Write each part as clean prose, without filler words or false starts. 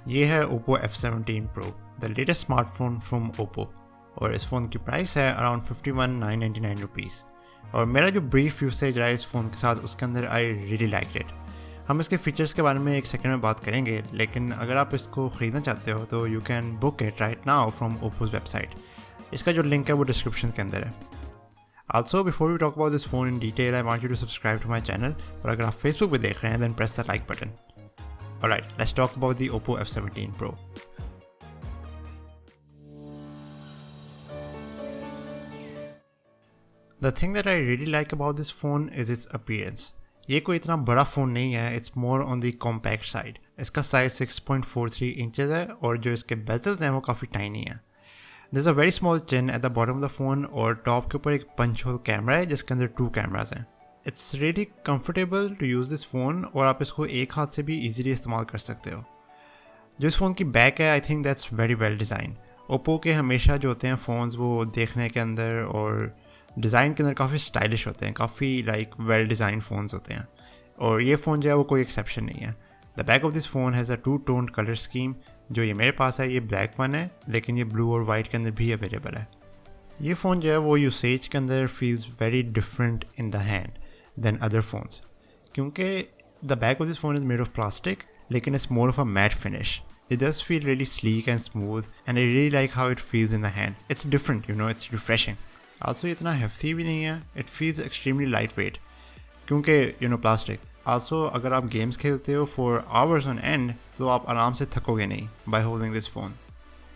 ये है Oppo F17 Pro, the latest smartphone from Oppo, और इस फ़ोन की प्राइस है अराउंड 51,999 रुपीज़। और मेरा जो ब्रीफ यूसेज रहा है इस फ़ोन के साथ, उसके अंदर आई रियली लाइक इट। हम इसके फीचर्स के बारे में एक सेकंड में बात करेंगे, लेकिन अगर आप इसको ख़रीदना चाहते हो तो you can book it right now from Oppo's website. इसका जो लिंक है वो डिस्क्रिप्शन के अंदर है। Also, before we talk about this phone in detail, I want you to subscribe to my channel. और अगर आप Facebook पे देख रहे हैं, then press the like button. Alright, let's talk about the Oppo F17 Pro. The thing that I really like about this phone is its appearance. ये कोई इतना बड़ा फ़ोन नहीं है, it's more on the compact side. इसका size 6.43 inches है और जो इसके bezels हैं वो काफ़ी tiny हैं। There's a very small chin at the bottom of the phone और टॉप के ऊपर एक पंच होल कैमरा है जिसके अंदर 2 कैमरास हैं। It's really comfortable to use this phone और आप इसको एक हाथ से भी easily इस्तेमाल कर सकते हो। जो इस फ़ोन की बैक है, I think that's very well designed. Oppo के हमेशा जो होते हैं फ़ोन्स वो देखने के अंदर और डिज़ाइन के अंदर काफ़ी स्टाइलिश होते हैं, काफ़ी वेल डिज़ाइन फ़ोन्स होते हैं, और ये फ़ोन जो है वो कोई एक्सेप्शन नहीं है। The back of this phone has a 2-toned colour scheme. जो ये मेरे पास है ये ब्लैक वन है, लेकिन ये ब्लू और वाइट के अंदर भी अवेलेबल है। ये फ़ोन जो है वो यूसेज के अंदर feels very different in the hand than other phones, क्योंकि the back of this phone is made of plastic, लेकिन it's more of a matte finish. It does feel really sleek and smooth, and I really like how it feels in the hand. It's different, it's refreshing. Also, ये इतना hefty भी नहीं है, it feels extremely lightweight, क्योंकि plastic. Also, अगर आप games खेलते हो for hours on end, तो आप आराम से थकोगे नहीं by holding this phone.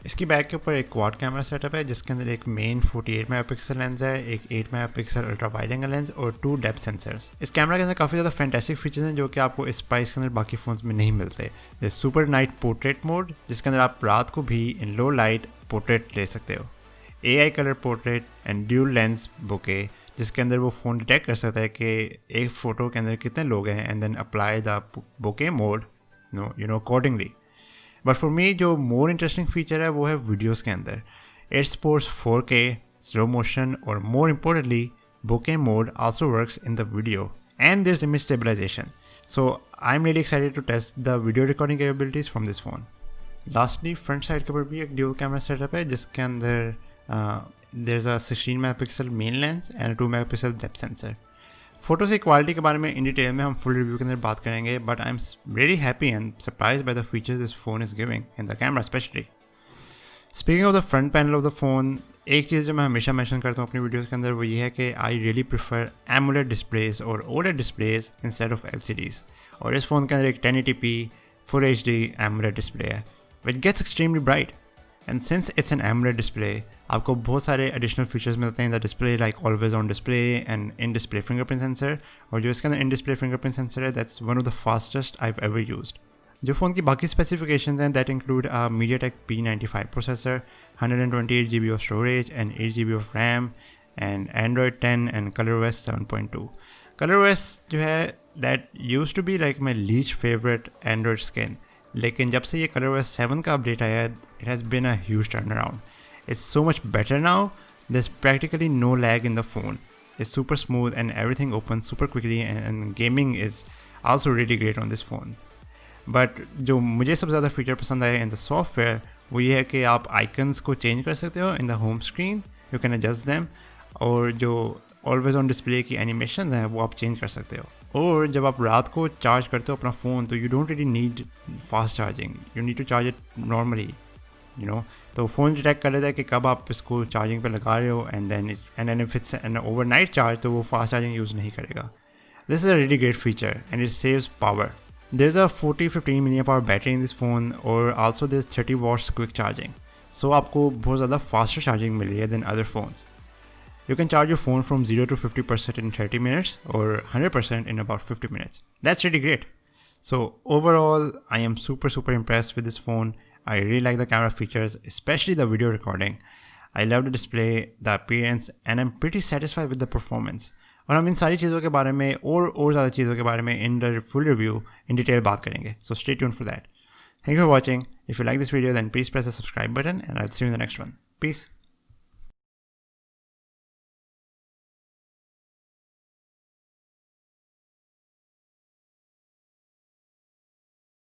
इसकी बैक के ऊपर एक क्वाड कैमरा सेटअप है जिसके अंदर एक मेन 48 मेगापिक्सल लेंस है, एक 8 megapixel ultra wide angle lens और 2 डेप्थ सेंसर्स। इस कैमरा के अंदर काफ़ी ज़्यादा फैंटास्टिक फीचर्स हैं जो कि आपको इस प्राइस के अंदर बाकी फ़ोन्स में नहीं मिलते। जैसे सुपर नाइट पोर्ट्रेट मोड, जिसके अंदर आप रात को भी इन लो लाइट पोर्ट्रेट ले सकते हो। AI colour portrait and dual lens bouquet, जिसके अंदर वो फ़ोन डिटेक्ट कर सकता है कि एक फ़ोटो के अंदर कितने लोग हैं and then apply the bokeh mode accordingly. But for me जो मोर इंटरेस्टिंग फीचर है वो है वीडियोस के अंदर। It supports 4K, slow motion और more importantly bokeh mode also works in the video and there is image stabilisation. So I am really excited to test the video recording capabilities from this phone. Lastly front side के ऊपर भी एक dual camera setup है जिसके अंदर there is a 16 megapixel main lens and a 2 megapixel depth sensor. Photo से quality के बारे में इन डिटेल में हम फुल रिव्यू के अंदर बात करेंगे, but I am very happy and surprise by the features this phone is giving in the camera specially. Speaking of the front panel of the phone, एक चीज़ जो मैं हमेशा मेंशन करता हूँ अपनी वीडियोस के अंदर वो ये है कि I really prefer AMOLED displays और OLED displays instead of LCDs। और इस फ़ोन के अंदर एक 1080p full HD AMOLED display है which gets extremely bright. And since it's an AMOLED display, आपको बहुत सारे एडिशनल फीचर्स मिलते हैं in the display, like always on display and in display fingerprint sensor. और जो इसके अंदर इन डिस्प्ले फिंगरप्रिंट सेंसर है, that's one of the fastest I have ever used. जो फ़ोन की बाकी स्पेसिफिकेशंस हैं, that include a MediaTek P95 processor, 128 GB of storage and 8 GB of RAM and Android 10 and ColorOS 7.2। ColorOS जो है that used to be like my least favourite Android skin, लेकिन जब से ये ColorOS 7 का अपडेट आया है, it has been a huge turnaround. It's so much better now. There's practically no lag in the phone. It's super smooth and everything opens super quickly, and gaming is also really great on this phone. But जो मुझे सबसे ज़्यादा feature पसंद आया in the software वो ये है कि आप आइकन्स को चेंज कर सकते हो in the home screen. You can adjust them. और जो always on display की एनिमेशन है वो आप चेंज कर सकते हो। और जब आप रात को चार्ज करते हो अपना फ़ोन, तो you don't really need fast charging, you need to charge it normally, तो फ़ोन डिटेक्ट कर लेता है कि कब आप इसको चार्जिंग पे लगा रहे हो, and then if it's an overnight charge तो वो फास्ट चार्जिंग यूज़ नहीं करेगा। This is a really great feature and it saves power. There is a 40-15 mAh battery in this phone और also there is 30 watts quick charging. So आपको बहुत ज़्यादा faster charging मिल रही है than other phones. You can charge your phone from 0 to 50% in 30 minutes or 100% in about 50 minutes. That's really great. So overall, I am super impressed with this phone. I really like the camera features, especially the video recording. I love the display, the appearance, and I'm pretty satisfied with the performance. और हम इन सारी चीज़ों के बारे में और ज़्यादा चीज़ों के बारे में in the full review in detail बात करेंगे. So stay tuned for that. Thank you for watching. If you like this video, then please press the subscribe button and I'll see you in the next one. Peace.